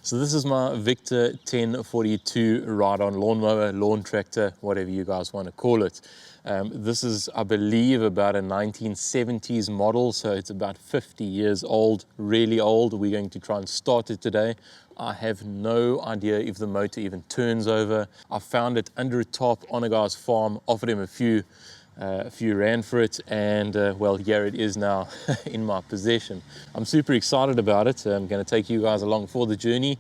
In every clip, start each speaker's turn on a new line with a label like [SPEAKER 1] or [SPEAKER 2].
[SPEAKER 1] So this is my Victa 1042 ride-on lawnmower, lawn tractor, whatever you guys want to call it. This is, I believe, about a 1970s model, so it's about 50 years old, really old. We're going to try and start it today. I have no idea if the motor even turns over. I found it under a tarp on a guy's farm, offered him a few rand for it, and well, here it is now in my possession. I'm super excited about it. I'm going to take you guys along for the journey.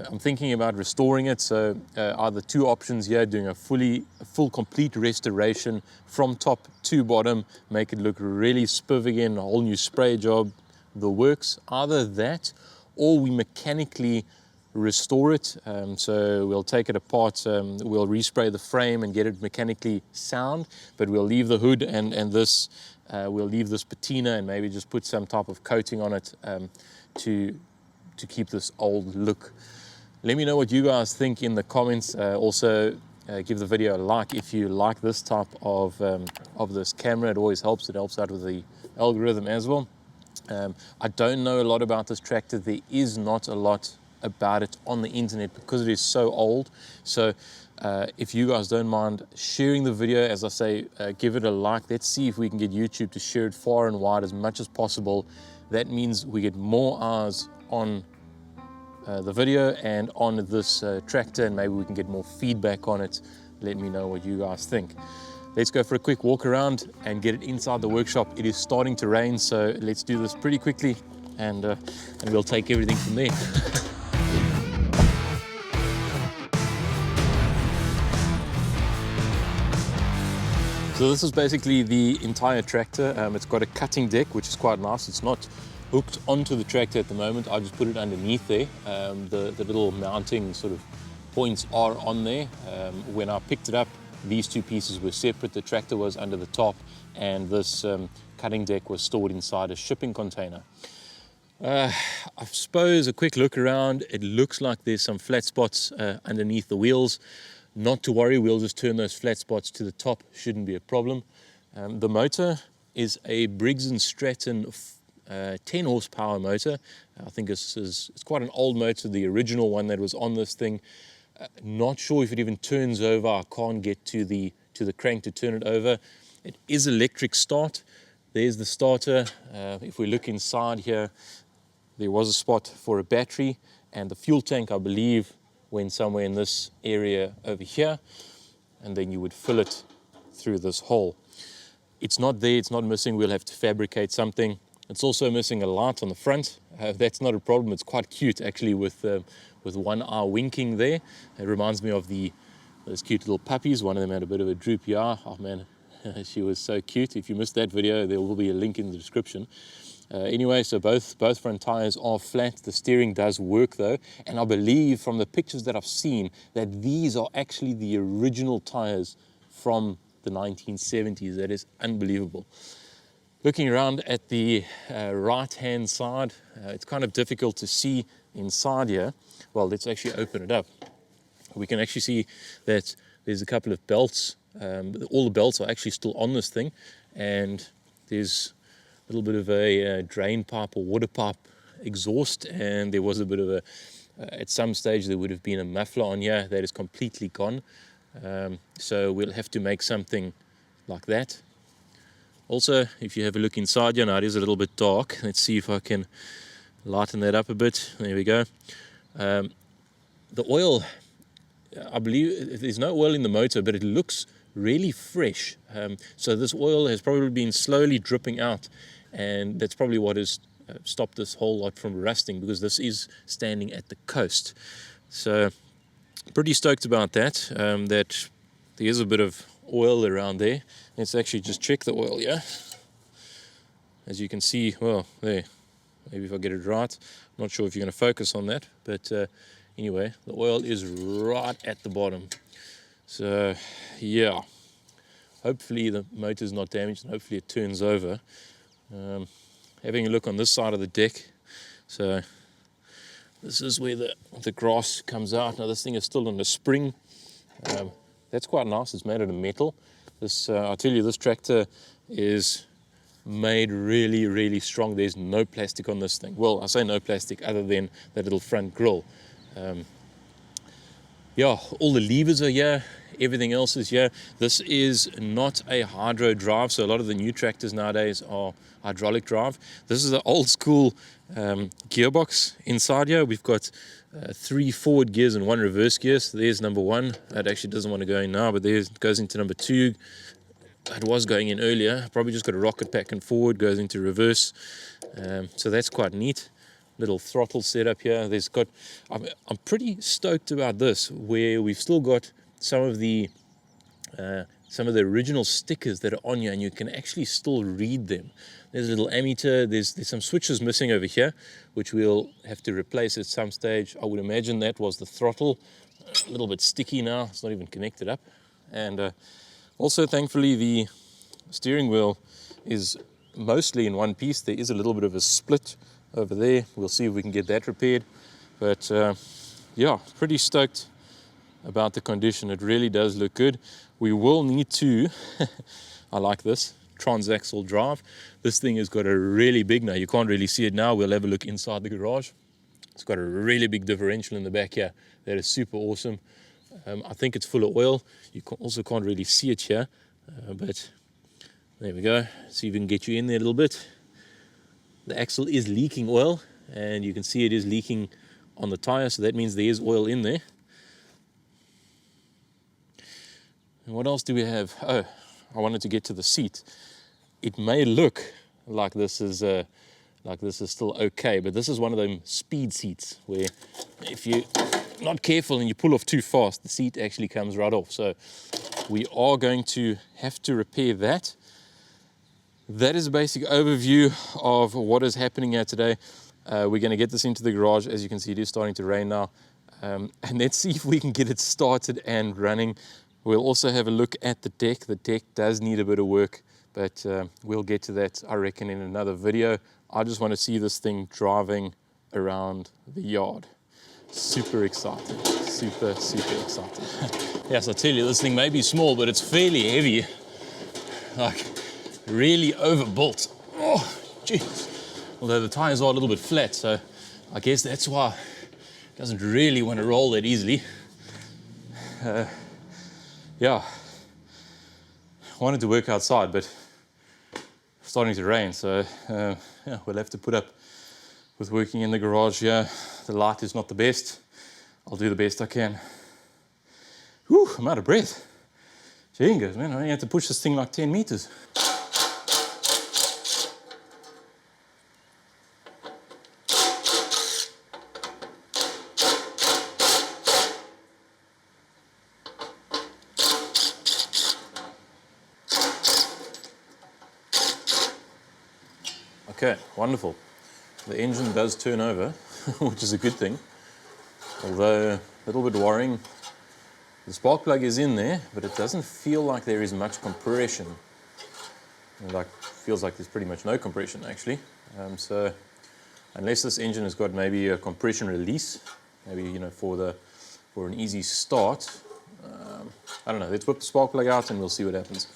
[SPEAKER 1] I'm thinking about restoring it, so either two options here: doing a full complete restoration from top to bottom, make it look really spiv again, a whole new spray job, the works. Either that, or we mechanically restore it. So we'll take it apart, we'll respray the frame and get it mechanically sound, but we'll leave the hood and this, we'll leave this patina and maybe just put some type of coating on it to keep this old look. Let me know what you guys think in the comments. Also give the video a like if you like this type of this camera. It always helps. It helps out with the algorithm as well. I don't know a lot about this tractor. There is not a lot about it on the internet because it is so old. So if you guys don't mind sharing the video, as I say, give it a like. Let's see if we can get YouTube to share it far and wide as much as possible. That means we get more eyes on the video and on this tractor, and maybe we can get more feedback on it. Let me know what you guys think. Let's go for a quick walk around and get it inside the workshop. It is starting to rain, so let's do this pretty quickly, and we'll take everything from there. So this is basically the entire tractor. It's got a cutting deck, which is quite nice. It's not hooked onto the tractor at the moment. I just put it underneath there. The little mounting sort of points are on there. When I picked it up, these two pieces were separate. The tractor was under the top, and this cutting deck was stored inside a shipping container. I suppose a quick look around, it looks like there's some flat spots underneath the wheels. Not to worry, we'll just turn those flat spots to the top, shouldn't be a problem. The motor is a Briggs & Stratton 10 horsepower motor. I think it's quite an old motor, the original one that was on this thing. Not sure if it even turns over. I can't get to the crank to turn it over. It is electric start. There's the starter. If we look inside here, there was a spot for a battery, and the fuel tank, I believe, went somewhere in this area over here, and then you would fill it through this hole. It's not there, it's not missing. We'll have to fabricate something. It's also missing a light on the front. That's not a problem. It's quite cute actually, with one eye winking there. It reminds me of those cute little puppies. One of them had a bit of a droopy eye. Oh man, she was so cute. If you missed that video, there will be a link in the description. Anyway, so both front tires are flat. The steering does work though, and I believe from the pictures that I've seen that these are actually the original tires from the 1970s. That is unbelievable. Looking around at the right hand side, it's kind of difficult to see inside here. Well, let's actually open it up. We can actually see that there's a couple of belts. All the belts are actually still on this thing, and there's a little bit of a drain pipe or water pipe exhaust, and there was a bit of a at some stage there would have been a muffler on here that is completely gone. So we'll have to make something like that. Also, if you have a look inside here, now it is a little bit dark. Let's see if I can lighten that up a bit. There we go. The oil, I believe there's no oil in the motor, but it looks really fresh. So this oil has probably been slowly dripping out, and that's probably what has stopped this whole lot from rusting, because this is standing at the coast. So pretty stoked about that, that there is a bit of oil around there. Let's actually just check the oil here. As you can see, well, there, maybe if I get it right. I'm not sure if you're going to focus on that, but anyway, the oil is right at the bottom. So yeah, hopefully the motor's not damaged, and hopefully it turns over. Having a look on this side of the deck, so this is where the grass comes out. Now this thing is still on a spring. That's quite nice. It's made out of metal. This, I tell you, this tractor is made really, really strong. There's no plastic on this thing. Well, I say no plastic other than that little front grille. Yeah, all the levers are here, everything else is here. This is not a hydro drive, so a lot of the new tractors nowadays are hydraulic drive. This is an old school gearbox inside here. We've got 3 forward gears and 1 reverse gear. So there's number 1. That actually doesn't want to go in now, but there it goes into number 2. It was going in earlier. Probably just got a rocket pack and forward, goes into reverse. So that's quite neat. Little throttle setup here. I'm pretty stoked about this, where we've still got some of the original stickers that are on here, and you can actually still read them. There's a little ammeter. There's some switches missing over here, which we'll have to replace at some stage. I would imagine that was the throttle. A little bit sticky now. It's not even connected up. And also, thankfully, the steering wheel is mostly in one piece. There is a little bit of a split over there. We'll see if we can get that repaired. But yeah, pretty stoked about the condition. It really does look good. We will need to, I like this, transaxle drive. This thing has got a really big, now you can't really see it now. We'll have a look inside the garage. It's got a really big differential in the back here. That is super awesome. I think it's full of oil. You also can't really see it here, but there we go. See if we can get you in there a little bit. The axle is leaking oil, and you can see it is leaking on the tire, so that means there is oil in there. And what else do we have? Oh, I wanted to get to the seat. It may look like this is still okay, but this is one of them speed seats where if you're not careful and you pull off too fast, the seat actually comes right off. So we are going to have to repair that. That is a basic overview of what is happening here today. We're going to get this into the garage. As you can see, it is starting to rain now. And let's see if we can get it started and running. We'll also have a look at the deck. The deck does need a bit of work, but we'll get to that, I reckon, in another video. I just want to see this thing driving around the yard. Super excited. Super, super excited. Yes, I tell you, this thing may be small, but it's fairly heavy. Like, really overbuilt. Oh, jeez. Although the tires are a little bit flat, so I guess that's why it doesn't really want to roll that easily. Yeah, I wanted to work outside, but it's starting to rain, so yeah, we'll have to put up with working in the garage here. The light is not the best. I'll do the best I can. Whew, I'm out of breath. Jingles, man, I only had to push this thing like 10 meters. Okay, wonderful. The engine does turn over, which is a good thing. Although a little bit worrying. The spark plug is in there, but it doesn't feel like there is much compression. It feels like there's pretty much no compression actually. So unless this engine has got maybe a compression release, maybe for an easy start. I don't know. Let's whip the spark plug out and we'll see what happens.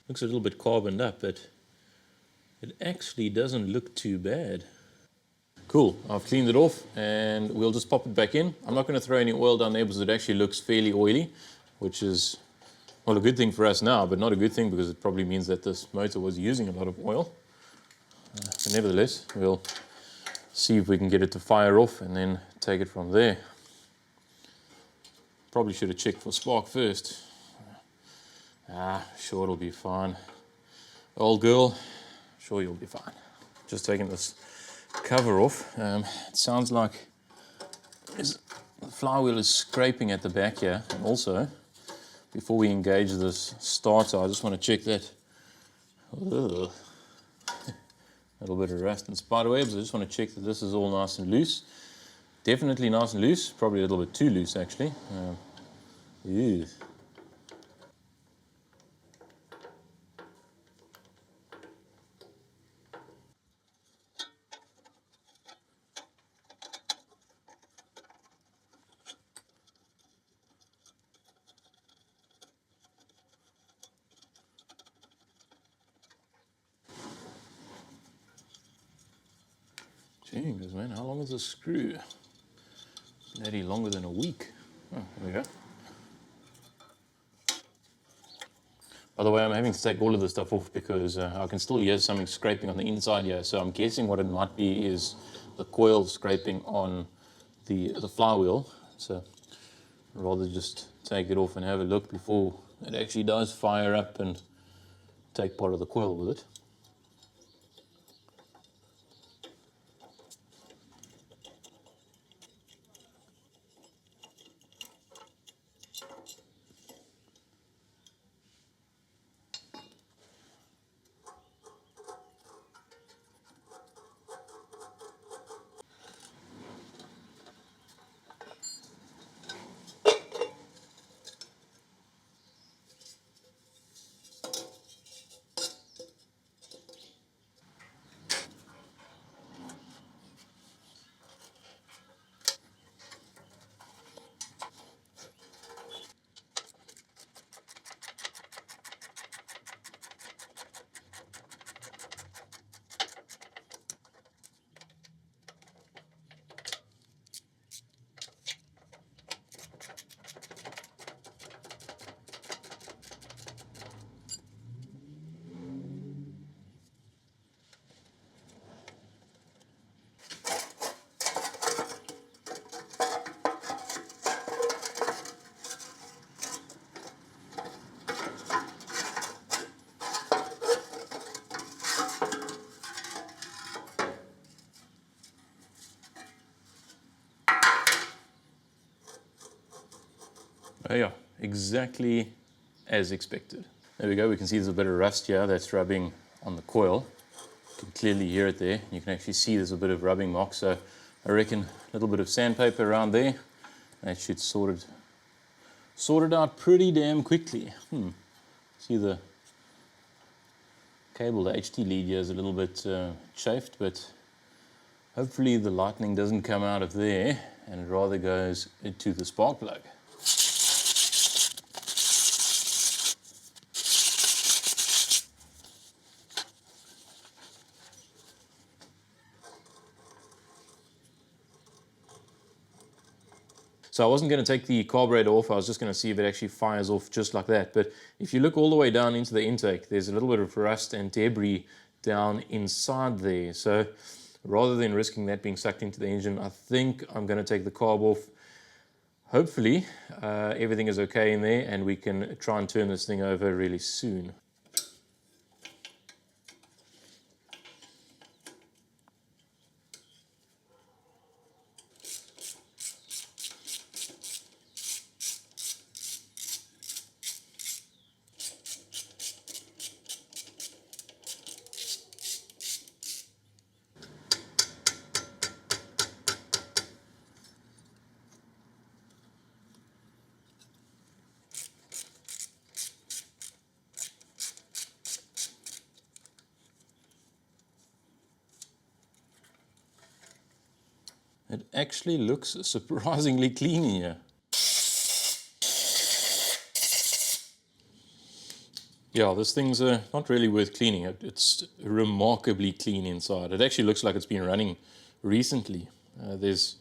[SPEAKER 1] Looks a little bit carboned up, but it actually doesn't look too bad. Cool, I've cleaned it off and we'll just pop it back in. I'm not going to throw any oil down there because it actually looks fairly oily, which is, well, a good thing for us now, but not a good thing because it probably means that this motor was using a lot of oil. But nevertheless, we'll see if we can get it to fire off and then take it from there. Probably should have checked for spark first. Sure, it'll be fine. Old girl, sure you'll be fine. Just taking this cover off. It sounds like the flywheel is scraping at the back here. And also, before we engage this starter, I just want to check that. Ugh. A little bit of rust and spider webs. I just want to check that this is all nice and loose. Definitely nice and loose. Probably a little bit too loose actually. Ew. fingers, man. How long is this screw? Bloody longer than a week. Oh, there we go. By the way, I'm having to take all of this stuff off because I can still hear something scraping on the inside here. So I'm guessing what it might be is the coil scraping on the flywheel. So I'd rather just take it off and have a look before it actually does fire up and take part of the coil with it. Oh yeah, exactly as expected. There we go, we can see there's a bit of rust here that's rubbing on the coil. You can clearly hear it there. You can actually see there's a bit of rubbing mark, so I reckon a little bit of sandpaper around there. That should sort it out pretty damn quickly. See the cable, the HT lead here is a little bit chafed, but hopefully the lightning doesn't come out of there and it rather goes into the spark plug. So I wasn't going to take the carburetor off, I was just going to see if it actually fires off just like that. But if you look all the way down into the intake, there's a little bit of rust and debris down inside there. So rather than risking that being sucked into the engine, I think I'm going to take the carb off. Hopefully everything is okay in there and we can try and turn this thing over really soon. It actually looks surprisingly clean here. Yeah, this thing's not really worth cleaning. It's remarkably clean inside. It actually looks like it's been running recently. There's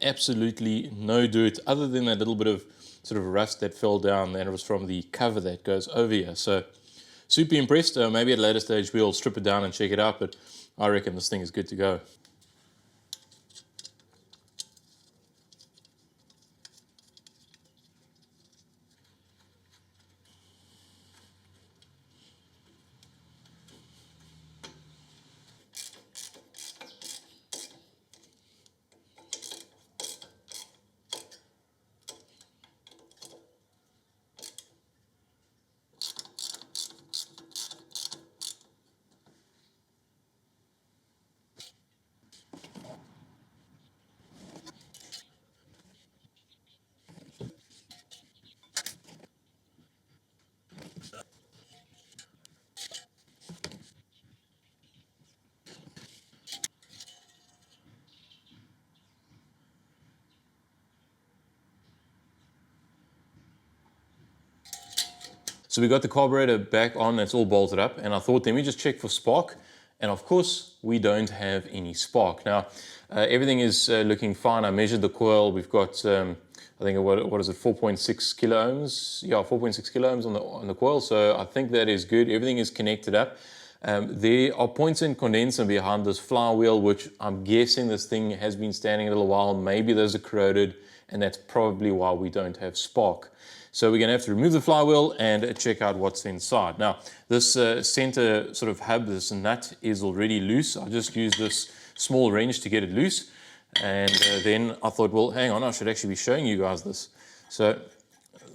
[SPEAKER 1] absolutely no dirt other than that little bit of sort of rust that fell down, and it was from the cover that goes over here. So super impressed. Maybe at a later stage we'll strip it down and check it out, but I reckon this thing is good to go. So we got the carburetor back on, it's all bolted up, and I thought, let me just check for spark. And of course, we don't have any spark. Now, everything is looking fine. I measured the coil. We've got, I think, what is it, 4.6 kilo ohms? Yeah, 4.6 kilo ohms on the coil. So I think that is good. Everything is connected up. There are points in condenser behind this flywheel, which I'm guessing this thing has been standing a little while. Maybe those are corroded, and that's probably why we don't have spark. So we're going to have to remove the flywheel and check out what's inside. Now, this center sort of hub, this nut is already loose. I just used this small wrench to get it loose. And then I thought, well, hang on, I should actually be showing you guys this. So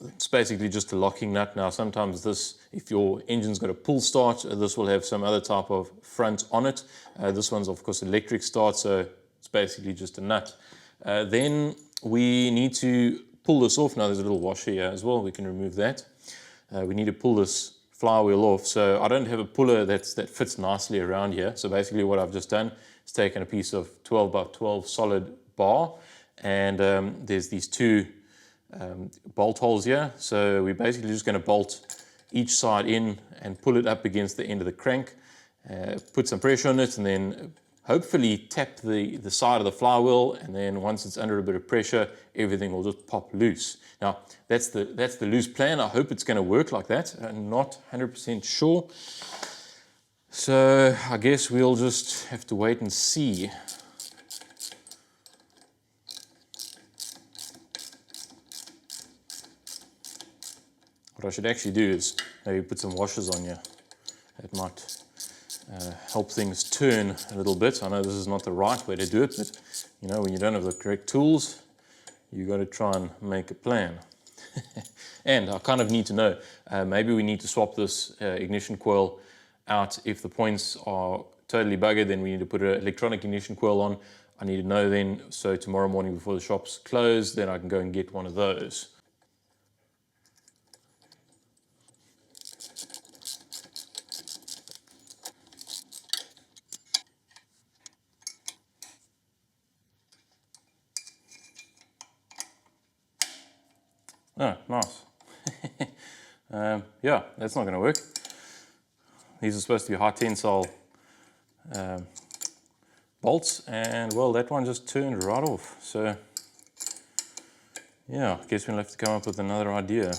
[SPEAKER 1] it's basically just a locking nut. Now, sometimes this, if your engine's got a pull start, this will have some other type of front on it. This one's, of course, electric start, so it's basically just a nut. Then we need to pull this off. Now, there's a little washer here as well. We can remove that. We need to pull this flywheel off. So I don't have a puller that fits nicely around here. So basically what I've just done is taken a piece of 12 by 12 solid bar, and there's these two bolt holes here. So we're basically just going to bolt each side in and pull it up against the end of the crank, put some pressure on it, and then hopefully tap the side of the flywheel, and then once it's under a bit of pressure, everything will just pop loose. Now, that's the loose plan. I hope it's going to work like that. I'm not 100% sure. So I guess we'll just have to wait and see. What I should actually do is maybe put some washers on here. It might help things turn a little bit. I know this is not the right way to do it, but you know, when you don't have the correct tools, you got to try and make a plan. And I kind of need to know, maybe we need to swap this ignition coil out. If the points are totally buggered, then we need to put an electronic ignition coil on. I need to know then, so tomorrow morning before the shops close, then I can go and get one of those. Oh, nice. Yeah, that's not going to work. These are supposed to be high tensile bolts, and well, that one just turned right off. So yeah, I guess we'll have to come up with another idea.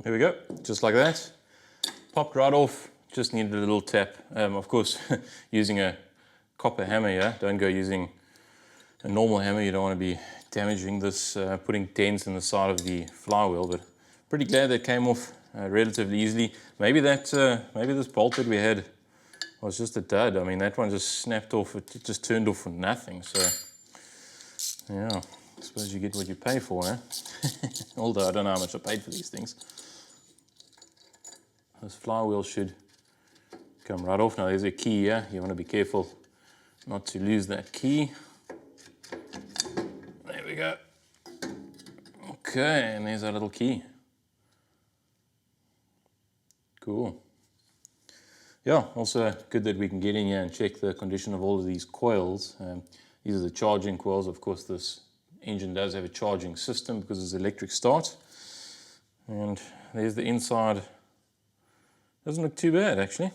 [SPEAKER 1] There we go, just like that. Popped right off, just needed a little tap. Of course, using a copper hammer here, don't go using a normal hammer. You don't want to be damaging this, putting dents in the side of the flywheel, but pretty glad that came off relatively easily. Maybe this bolt that we had was just a dud. I mean, that one just snapped off, it just turned off for nothing. So yeah, I suppose you get what you pay for, eh? Although I don't know how much I paid for these things. This flywheel should come right off. Now there's a key here. You want to be careful not to lose that key. There we go. Okay, and there's our little key. Cool. Yeah, also good that we can get in here and check the condition of all of these coils. These are the charging coils. Of course, this engine does have a charging system because it's electric start. And there's the inside. Doesn't look too bad, actually.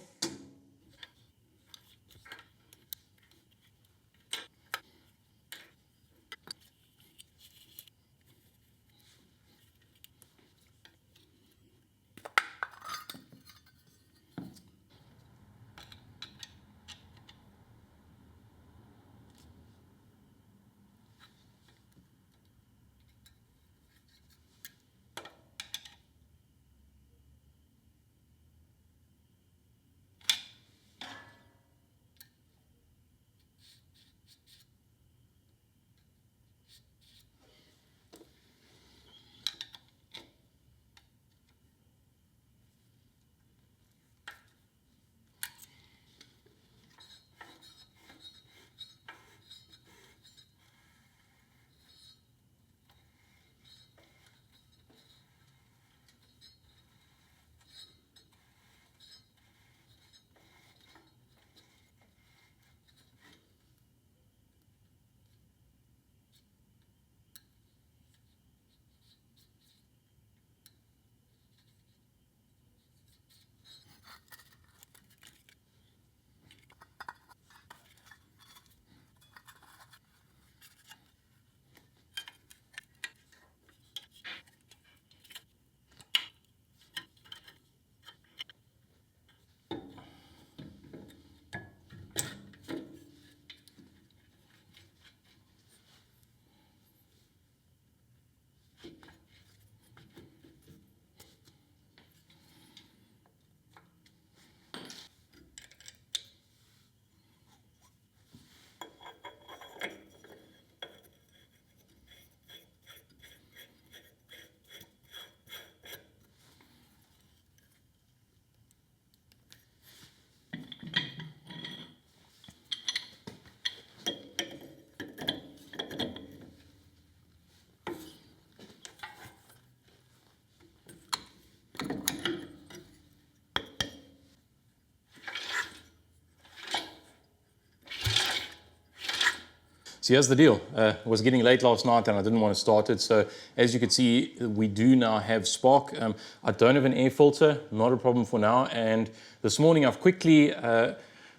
[SPEAKER 1] So here's the deal. It was getting late last night and I didn't want to start it. So as you can see, we do now have spark. I don't have an air filter, not a problem for now. And this morning I've quickly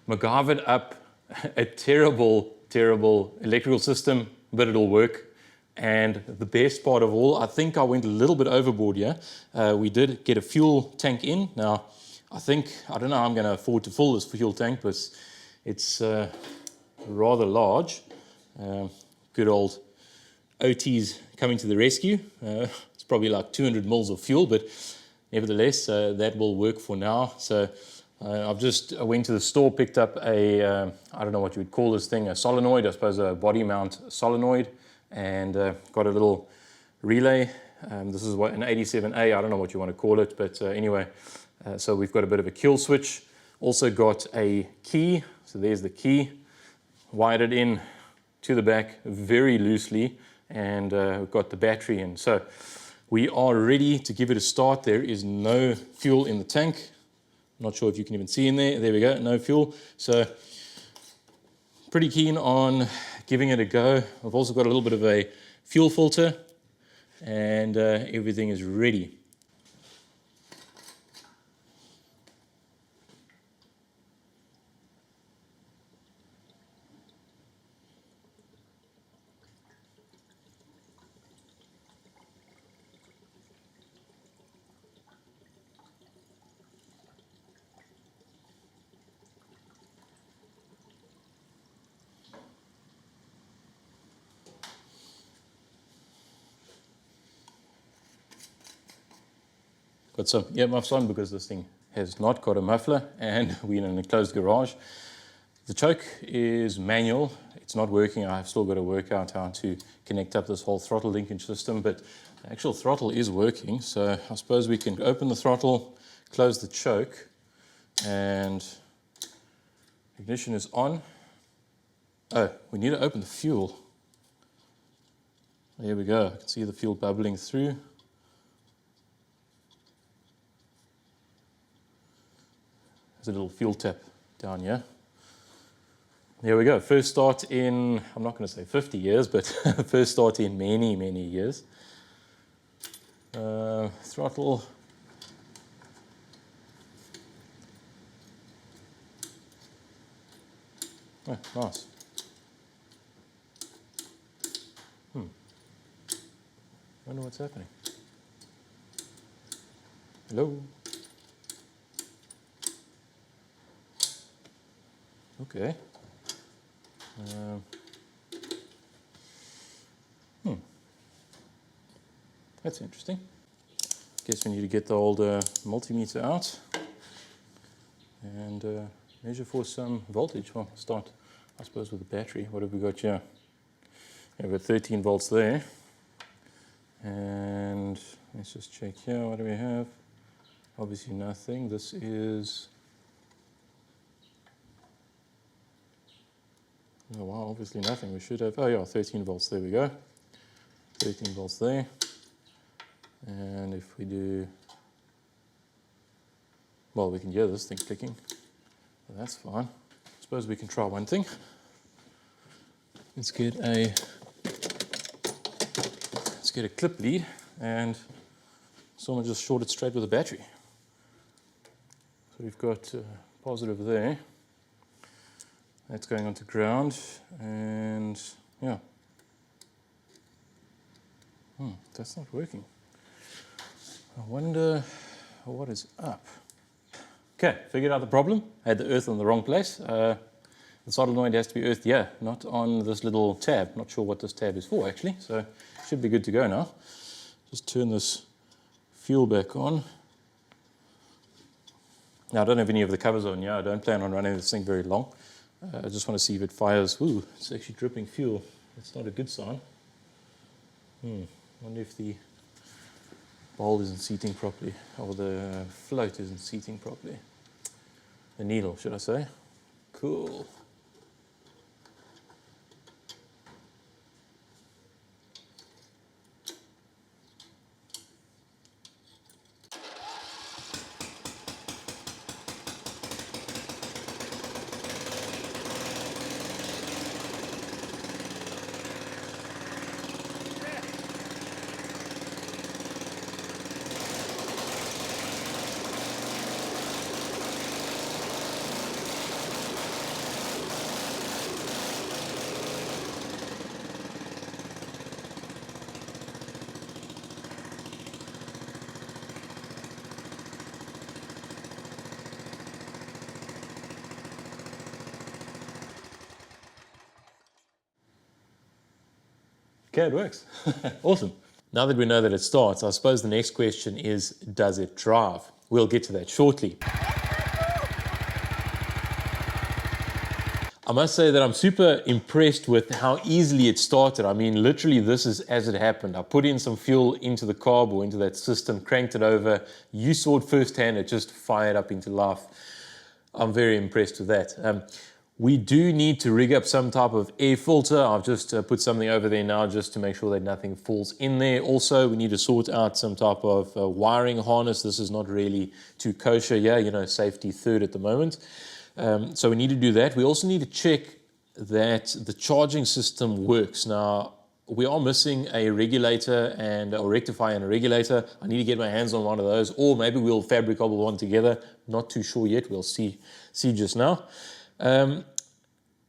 [SPEAKER 1] MacGyvered up a terrible electrical system, but it'll work. And the best part of all, I think I went a little bit overboard here. We did get a fuel tank in. Now, I don't know how I'm going to afford to fill this fuel tank, but it's rather large. Good old OT's coming to the rescue. It's probably like 200 mils of fuel, but nevertheless, that will work for now. So I went to the store, picked up I don't know what you would call this thing, a solenoid, I suppose a body mount solenoid, and got a little relay. This is an 87A, I don't know what you want to call it, but anyway, so we've got a bit of a kill switch. Also got a key, so there's the key, wired it in to the back very loosely, and we've got the battery in. So we are ready to give it a start. There is no fuel in the tank. I'm not sure if you can even see in there. There we go, no fuel. So pretty keen on giving it a go. I've also got a little bit of a fuel filter, and everything is ready. Got some earmuffs on because this thing has not got a muffler, and we're in an enclosed garage. The choke is manual. It's not working. I've still got to work out how to connect up this whole throttle linkage system, but the actual throttle is working. So I suppose we can open the throttle, close the choke, and ignition is on. Oh, we need to open the fuel. There we go. I can see the fuel bubbling through. There's a little fuel tap down here. There we go. First start in, I'm not going to say 50 years, but first start in many, many years. Throttle. Oh, nice. Wonder what's happening. Hello. Okay. That's interesting. Guess we need to get the old multimeter out and measure for some voltage. Well, start, I suppose, with the battery. What have we got here? We've got 13 volts there. And let's just check here. What do we have? Obviously nothing. This is... Oh wow, obviously nothing. We should have, oh yeah, 13 volts, there we go. 13 volts there. And if we do, well, we can hear this thing clicking. So that's fine. I suppose we can try one thing. Let's get a clip lead, and someone just short it straight with a battery. So we've got positive there. That's going onto ground, and yeah. That's not working. I wonder what is up. Okay, figured out the problem. I had the earth in the wrong place. The solenoid has to be earthed here, not on this little tab. Not sure what this tab is for actually, so should be good to go now. Just turn this fuel back on. Now I don't have any of the covers on here. I don't plan on running this thing very long. I just want to see if it fires. Ooh, it's actually dripping fuel. That's not a good sign. Wonder if the bowl isn't seating properly, or the float isn't seating properly. The needle, should I say. Cool. Okay, it works. Awesome. Now that we know that it starts, I suppose the next question is, does it drive? We'll get to that shortly. I must say that I'm super impressed with how easily it started. I mean, literally this is as it happened. I put in some fuel into the carb or into that system, cranked it over. You saw it firsthand, it just fired up into life. I'm very impressed with that. We do need to rig up some type of air filter. I've just put something over there now just to make sure that nothing falls in there. Also, we need to sort out some type of wiring harness. This is not really too kosher. Yeah, you know, safety third at the moment. So we need to do that. We also need to check that the charging system works. Now, we are missing a regulator and a rectifier and a regulator. I need to get my hands on one of those, or maybe we'll fabric cobble one together. Not too sure yet. We'll see just now.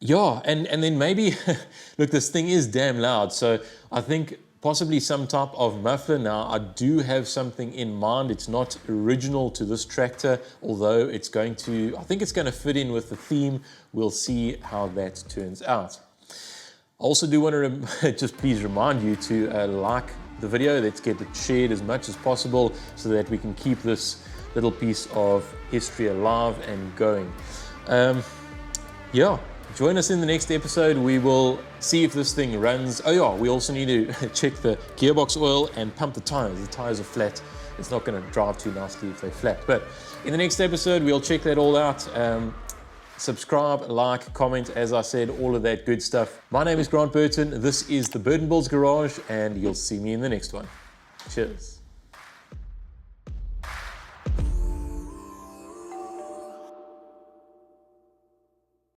[SPEAKER 1] Yeah, and then maybe, look, this thing is damn loud. So I think possibly some type of muffler. Now, I do have something in mind. It's not original to this tractor, although it's going to, I think it's going to fit in with the theme. We'll see how that turns out. I also do want to just please remind you to like the video. Let's get it shared as much as possible so that we can keep this little piece of history alive and going. Yeah. Join us in the next episode. We will see if this thing runs. Oh yeah, we also need to check the gearbox oil and pump the tires. The tires are flat. It's not going to drive too nicely if they're flat. But in the next episode, we'll check that all out. Subscribe, like, comment, as I said, all of that good stuff. My name is Grant Burton. This is the Burton Builds Garage, and you'll see me in the next one. Cheers.